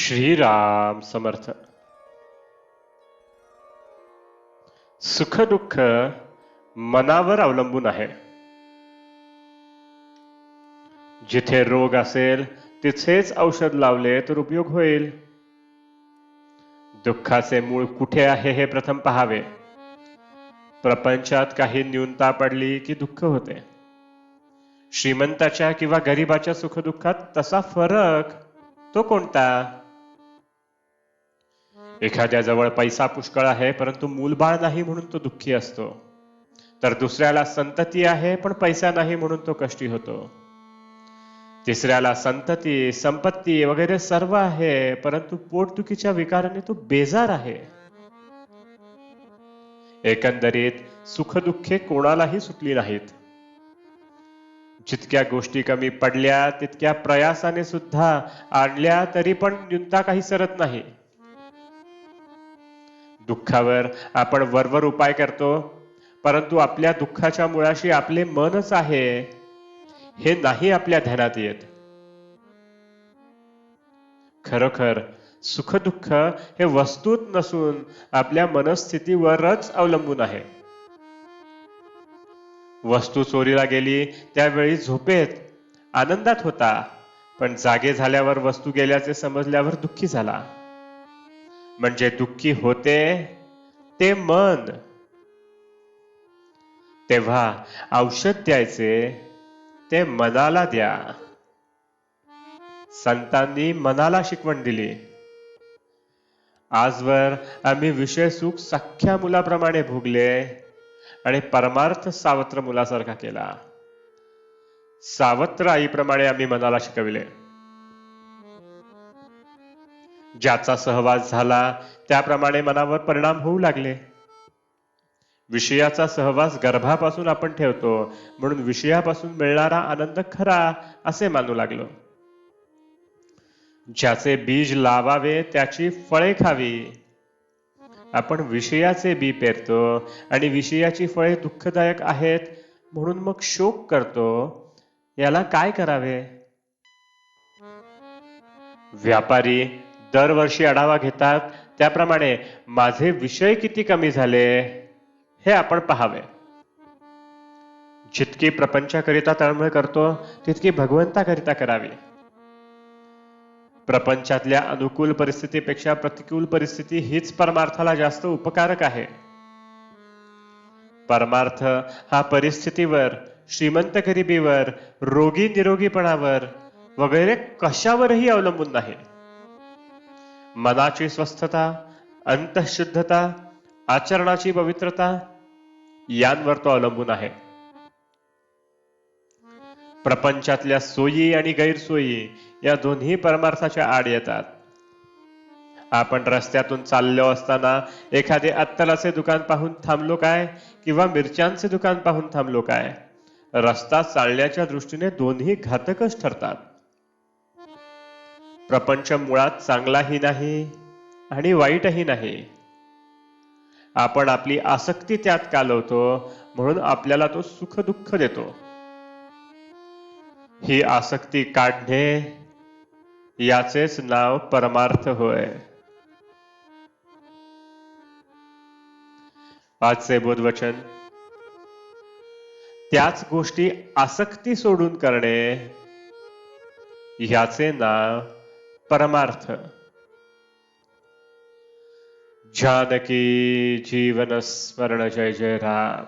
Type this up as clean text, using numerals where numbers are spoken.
श्रीराम समर्थ. सुख दुःख मनावर अवलंबून आहे. जिथे रोग असेल तिथेच औषध लावले तर उपयोग होईल. दुःखाचे मूळ कुठे आहे हे प्रथम पहावे. प्रपंचात काही न्यूनता पडली की दुःख होते. श्रीमंताच्या किंवा गरिबाच्या सुखदुःखात तसा फरक तो कोणता? एखाद्याजवळ पैसा पुष्कळ आहे परंतु मूलबाळ नाही म्हणून तो दुःखी असतो, तर दुसऱ्याला संतती आहे पण पैसा नाही म्हणून तो कष्टी होतो. तिसऱ्याला संतती संपत्ती वगैरे सर्व आहे परंतु पोटदुखीच्या विकाराने तो बेजार आहे. एकंदरीत सुखदुःखे कोणालाही सुटली नाहीत. जितक्या गोष्टी कमी पडल्या तितक्या प्रयासाने सुद्धा आणल्या तरी पण न्यूनता काही सरत नाही. दुःखावर आपण वरवर उपाय करतो परंतु आपल्या दुःखाच्या मुळाशी आपले मनच आहे हे नाही आपल्या ध्यानात येत. खरोखर सुखदुःख हे वस्तूत नसून आपल्या मनस्थितीवरच अवलंबून आहे. वस्तू चोरीला गेली त्यावेळी झोपेत आनंदात होता, पण जागे झाल्यावर वस्तू गेल्याचे समजल्यावर दुःखी झाला. म्हणजे दुःखी होते ते मन. तेव्हा औषध द्यायचे ते मनाला द्या. संतांनी मनाला शिकवण दिली. आजवर आम्ही विषय सुख सख्या मुलाप्रमाणे भोगले आणि परमार्थ सावत्र मुलासारखा केला. सावत्र आईप्रमाणे आम्ही मनाला शिकविले. ज्याचा सहवास झाला त्याप्रमाणे मनावर परिणाम होऊ लागले. विषयाचा सहवास गर्भापासून आपण ठेवतो म्हणून विषयापासून मिळणारा आनंद खरा असे मानू लागलो. ज्याचे बीज लावावे त्याची फळे खावी. आपण विषयाचे बी पेरतो आणि विषयाची फळे दुःखदायक आहेत म्हणून मग शोक करतो. याला काय करावे? व्यापारी दरवर्षी आढावा घेतात त्याप्रमाणे माझे विषय किती कमी झाले हे आपण पाहावे. जितकी प्रपंचाकरिता तळमळ करतो तितकी भगवंताकरिता करावी. प्रपंचातल्या अनुकूल परिस्थितीपेक्षा प्रतिकूल परिस्थिती हीच परमार्थाला जास्त उपकारक आहे. परमार्थ हा परिस्थितीवर, श्रीमंत गरिबीवर, रोगी निरोगीपणावर वगैरे कशावरही अवलंबून नाही. मनाची स्वस्थता, अंतःशुद्धता, आचरणाची पवित्रता यांवर तो अवलंबून आहे. प्रपंचातल्या सोयी आणि गैरसोयी या दोन्ही परमार्थाच्या आड येतात. आपण रस्त्यातून चाललो असताना एखादे अत्तराचे दुकान पाहून थांबलो काय किंवा मिरच्यांचे दुकान पाहून थांबलो काय, रस्ता चालण्याच्या दृष्टीने दोन्ही घातकच ठरतात. प्रपंच मुळात चांगलाही नाही आणि वाईटही नाही. आपण आपली आसक्ती त्यात कालवतो म्हणून आपल्याला तो सुख दुःख देतो. ही आसक्ती काढणे याचेच नाव परमार्थ होय. आजचे बोधवचन: त्याच गोष्टी आसक्ती सोडून करणे ह्याचे नाव परमार्थ. जानकी जीवन स्मरण. जय जय राम.